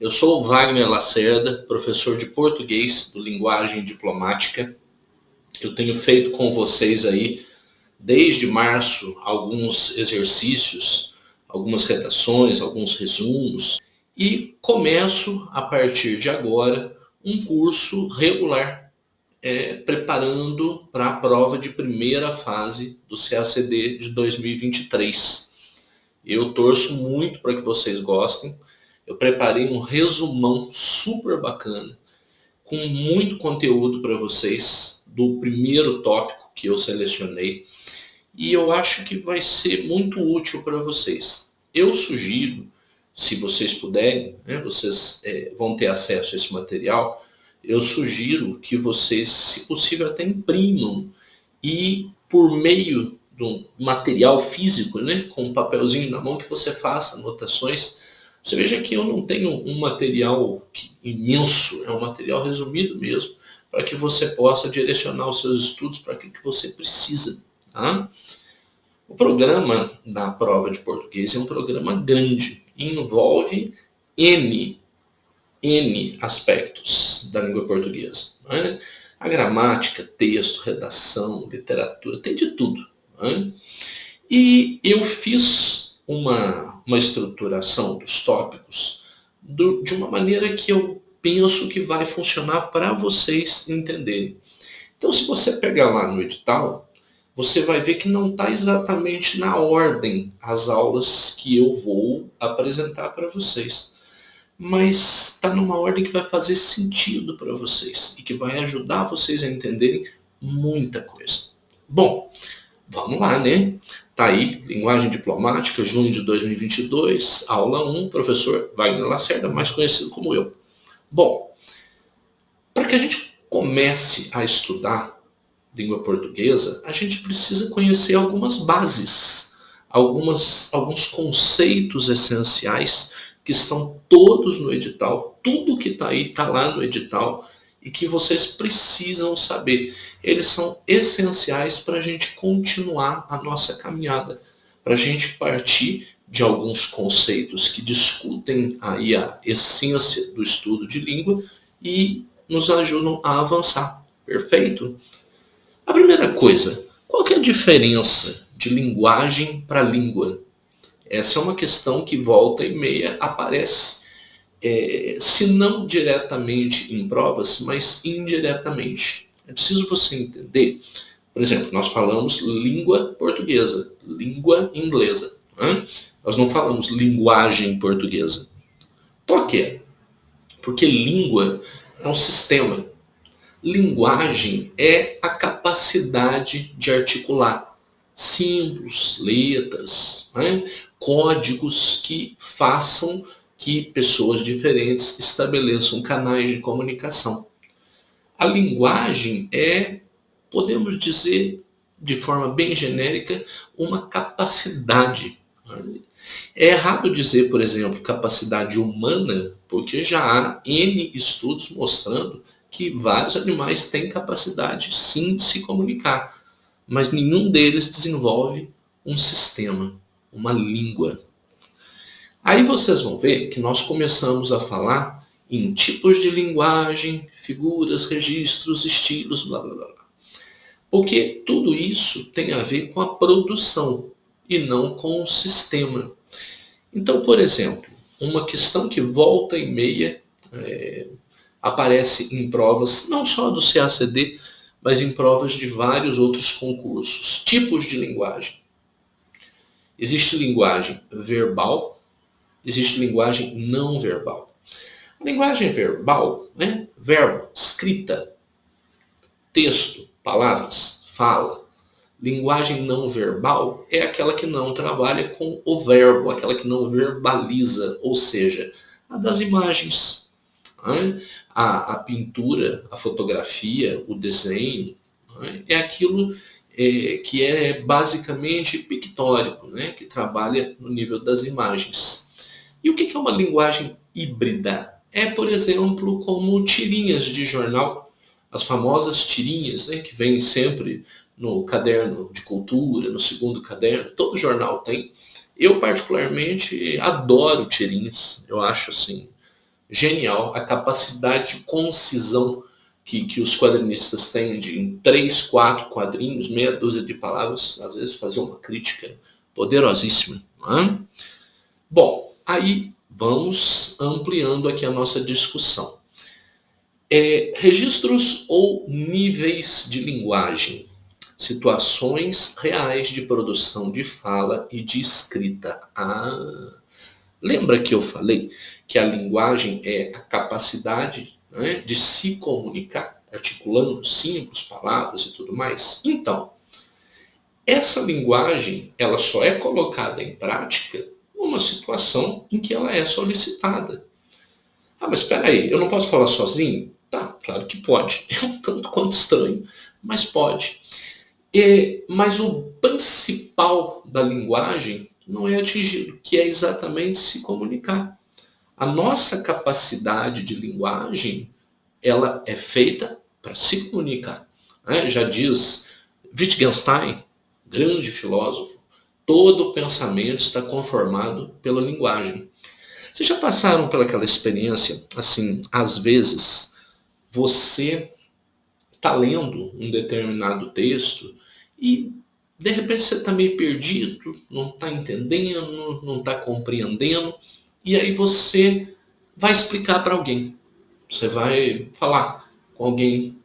Eu sou o Wagner Lacerda, professor de português do Linguagem Diplomática. Eu tenho feito com vocês aí, desde março, alguns exercícios, algumas redações, alguns resumos, e começo, a partir de agora, um curso regular, preparando para a prova de primeira fase do CACD de 2023. Eu torço muito para que vocês gostem. Eu preparei um resumão super bacana, com muito conteúdo para vocês, do primeiro tópico que eu selecionei, e eu acho que vai ser muito útil para vocês. Eu sugiro, se vocês puderem, vocês vão ter acesso a esse material, eu sugiro que vocês, se possível, até imprimam e, por meio do material físico, com um papelzinho na mão, que você faça anotações. Você veja que eu não tenho um material imenso, é um material resumido mesmo, para que você possa direcionar os seus estudos para aquilo que você precisa. Tá? O programa da prova de português é um programa grande, envolve N aspectos da língua portuguesa. Né? A gramática, texto, redação, literatura, tem de tudo. Né? E eu fiz uma estruturação dos tópicos de uma maneira que eu penso que vai funcionar para vocês entenderem. Então, se você pegar lá no edital, você vai ver que não está exatamente na ordem as aulas que eu vou apresentar para vocês. Mas está numa ordem que vai fazer sentido para vocês e que vai ajudar vocês a entenderem muita coisa. Bom, vamos lá, né? Tá aí, Linguagem Diplomática, junho de 2022, aula 1, professor Wagner Lacerda, mais conhecido como eu. Bom, para que a gente comece a estudar língua portuguesa, a gente precisa conhecer algumas bases, alguns conceitos essenciais que estão todos no edital. Tudo que está aí está lá no edital e que vocês precisam saber. Eles são essenciais para a gente continuar a nossa caminhada, para a gente partir de alguns conceitos que discutem aí a essência do estudo de língua e nos ajudam a avançar. Perfeito? A primeira coisa, qual que é a diferença de linguagem para língua? Essa é uma questão que volta e meia aparece, se não diretamente em provas, mas indiretamente. É preciso você entender, por exemplo, nós falamos língua portuguesa, língua inglesa. Né? Nós não falamos linguagem portuguesa. Por quê? Porque língua é um sistema. Linguagem é a capacidade de articular símbolos, letras, códigos que façam que pessoas diferentes estabeleçam canais de comunicação. A linguagem é, podemos dizer de forma bem genérica, uma capacidade. É errado dizer, por exemplo, capacidade humana, porque já há N estudos mostrando que vários animais têm capacidade, sim, de se comunicar, mas nenhum deles desenvolve um sistema, uma língua. Aí vocês vão ver que nós começamos a falar em tipos de linguagem, figuras, registros, estilos, blá blá blá. Porque tudo isso tem a ver com a produção e não com o sistema. Então, por exemplo, uma questão que volta e meia aparece em provas, não só do CACD, mas em provas de vários outros concursos. Tipos de linguagem. Existe linguagem verbal, existe linguagem não verbal. A linguagem verbal, verbo, escrita, texto, palavras, fala. Linguagem não verbal é aquela que não trabalha com o verbo, aquela que não verbaliza, ou seja, a das imagens. A pintura, a fotografia, o desenho, é aquilo que é basicamente pictórico, que trabalha no nível das imagens. E o que é uma linguagem híbrida? É, por exemplo, como tirinhas de jornal, as famosas tirinhas, que vêm sempre no caderno de cultura, no segundo caderno, todo jornal tem. Eu particularmente adoro tirinhas, eu acho assim genial a capacidade de concisão que os quadrinistas têm de, em 3, 4 quadrinhos, meia dúzia de palavras, às vezes fazer uma crítica poderosíssima. Não é? Bom, aí vamos ampliando aqui a nossa discussão. Registros ou níveis de linguagem, situações reais de produção de fala e de escrita. Lembra que eu falei que a linguagem é a capacidade, né, de se comunicar, articulando símbolos, palavras e tudo mais? Então, essa linguagem ela só é colocada em prática numa situação em que ela é solicitada. Mas espera aí, eu não posso falar sozinho? Tá, claro que pode. É um tanto quanto estranho, mas pode. Mas o principal da linguagem não é atingido, que é exatamente se comunicar. A nossa capacidade de linguagem, ela é feita para se comunicar. Né? Já diz Wittgenstein, grande filósofo, todo pensamento está conformado pela linguagem. Vocês já passaram por aquela experiência, assim, às vezes você está lendo um determinado texto e de repente você está meio perdido, não está entendendo, não está compreendendo, e aí você vai explicar para alguém. Você vai falar com alguém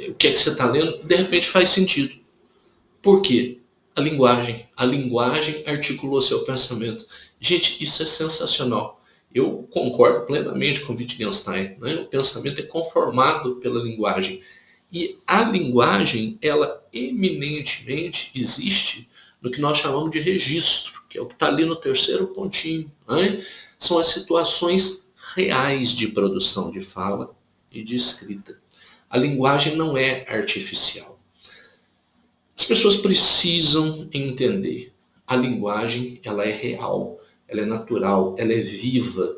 o que é que você está lendo, de repente faz sentido. Por quê? A linguagem articulou seu pensamento. Gente, isso é sensacional. Eu concordo plenamente com Wittgenstein. Né? O pensamento é conformado pela linguagem. E a linguagem, ela eminentemente existe no que nós chamamos de registro, que é o que está ali no terceiro pontinho. Né? São as situações reais de produção de fala e de escrita. A linguagem não é artificial. As pessoas precisam entender. A linguagem, ela é real, ela é natural, ela é viva.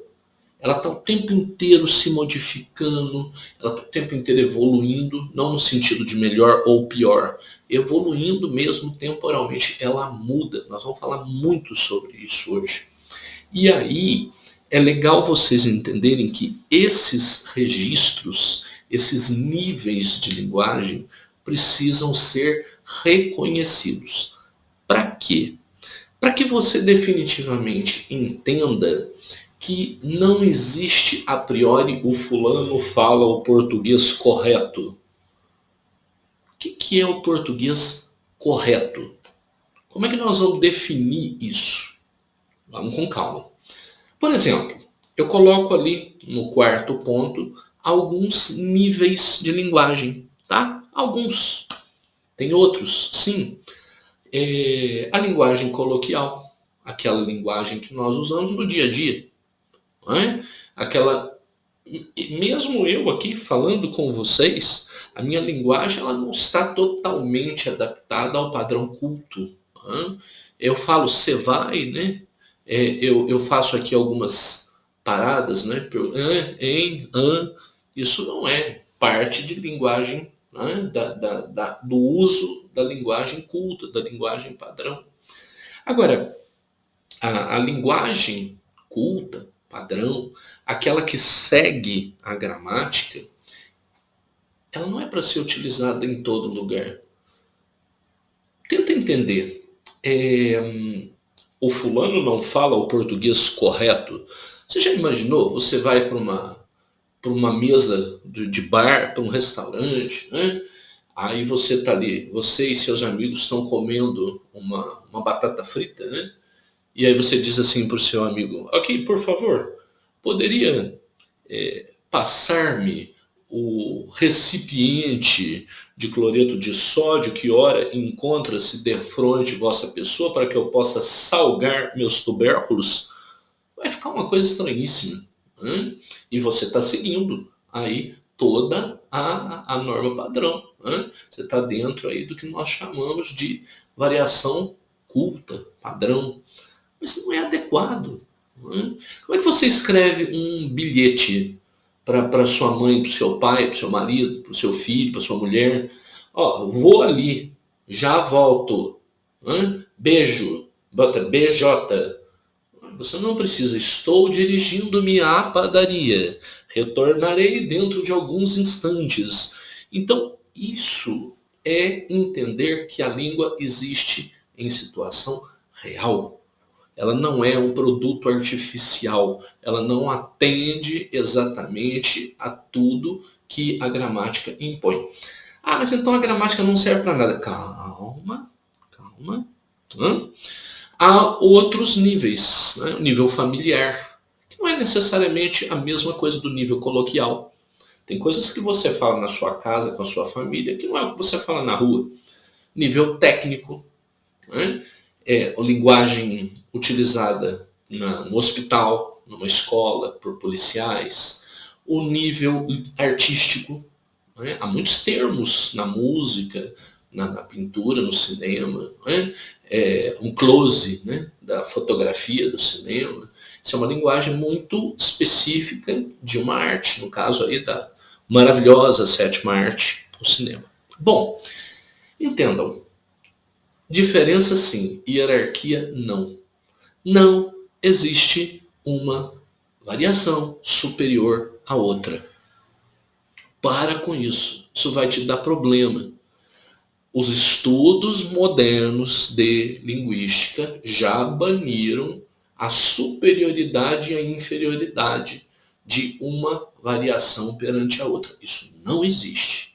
Ela está o tempo inteiro se modificando, ela está o tempo inteiro evoluindo, não no sentido de melhor ou pior, evoluindo mesmo temporalmente, ela muda. Nós vamos falar muito sobre isso hoje. E aí, é legal vocês entenderem que esses registros, esses níveis de linguagem, precisam ser reconhecidos. Para quê? Para que você definitivamente entenda que não existe a priori o fulano fala o português correto. O que é o português correto? Como é que nós vamos definir isso? Vamos com calma. Por exemplo, eu coloco ali no quarto ponto alguns níveis de linguagem, tá? Alguns. Tem outros, sim. A linguagem coloquial, aquela linguagem que nós usamos no dia a dia. Não é? Mesmo eu aqui falando com vocês, a minha linguagem ela não está totalmente adaptada ao padrão culto. Não é? Eu falo você vai, né? Eu faço aqui algumas paradas, né? Isso não é parte de linguagem, né? Do uso da linguagem culta, da linguagem padrão. Agora, a linguagem culta, padrão, aquela que segue a gramática, ela não é para ser utilizada em todo lugar. Tenta entender. O fulano não fala o português correto. Você já imaginou? Você vai para uma mesa de bar, para um restaurante, né? Aí você está ali, você e seus amigos estão comendo uma batata frita, né? E aí você diz assim para o seu amigo, ok, por favor, poderia passar-me o recipiente de cloreto de sódio que ora encontra-se defronte de vossa pessoa para que eu possa salgar meus tubérculos? Vai ficar uma coisa estranhíssima. Né? E você está seguindo aí toda a norma padrão. Né? Você está dentro aí do que nós chamamos de variação culta, padrão. Mas não é adequado. Né? Como é que você escreve um bilhete para sua mãe, para o seu pai, para o seu marido, para o seu filho, para sua mulher? Vou ali, já volto. Né? Beijo, bota BJ. Você não precisa. Estou dirigindo-me à padaria. Retornarei dentro de alguns instantes. Então, isso é entender que a língua existe em situação real. Ela não é um produto artificial. Ela não atende exatamente a tudo que a gramática impõe. Ah, mas então a gramática não serve para nada. Calma, calma. Há outros níveis, né? O nível familiar, que não é necessariamente a mesma coisa do nível coloquial. Tem coisas que você fala na sua casa, com a sua família, que não é o que você fala na rua. Nível técnico, né? A linguagem utilizada no hospital, numa escola, por policiais. O nível artístico, né? Há muitos termos na música, na pintura, no cinema, né? Um close, né, da fotografia do cinema. Isso é uma linguagem muito específica de uma arte, no caso aí da maravilhosa sétima arte, o cinema. Bom, entendam, diferença sim, hierarquia não. Não existe uma variação superior à outra. Para com isso, isso vai te dar problema. Os estudos modernos de linguística já baniram a superioridade e a inferioridade de uma variação perante a outra. Isso não existe.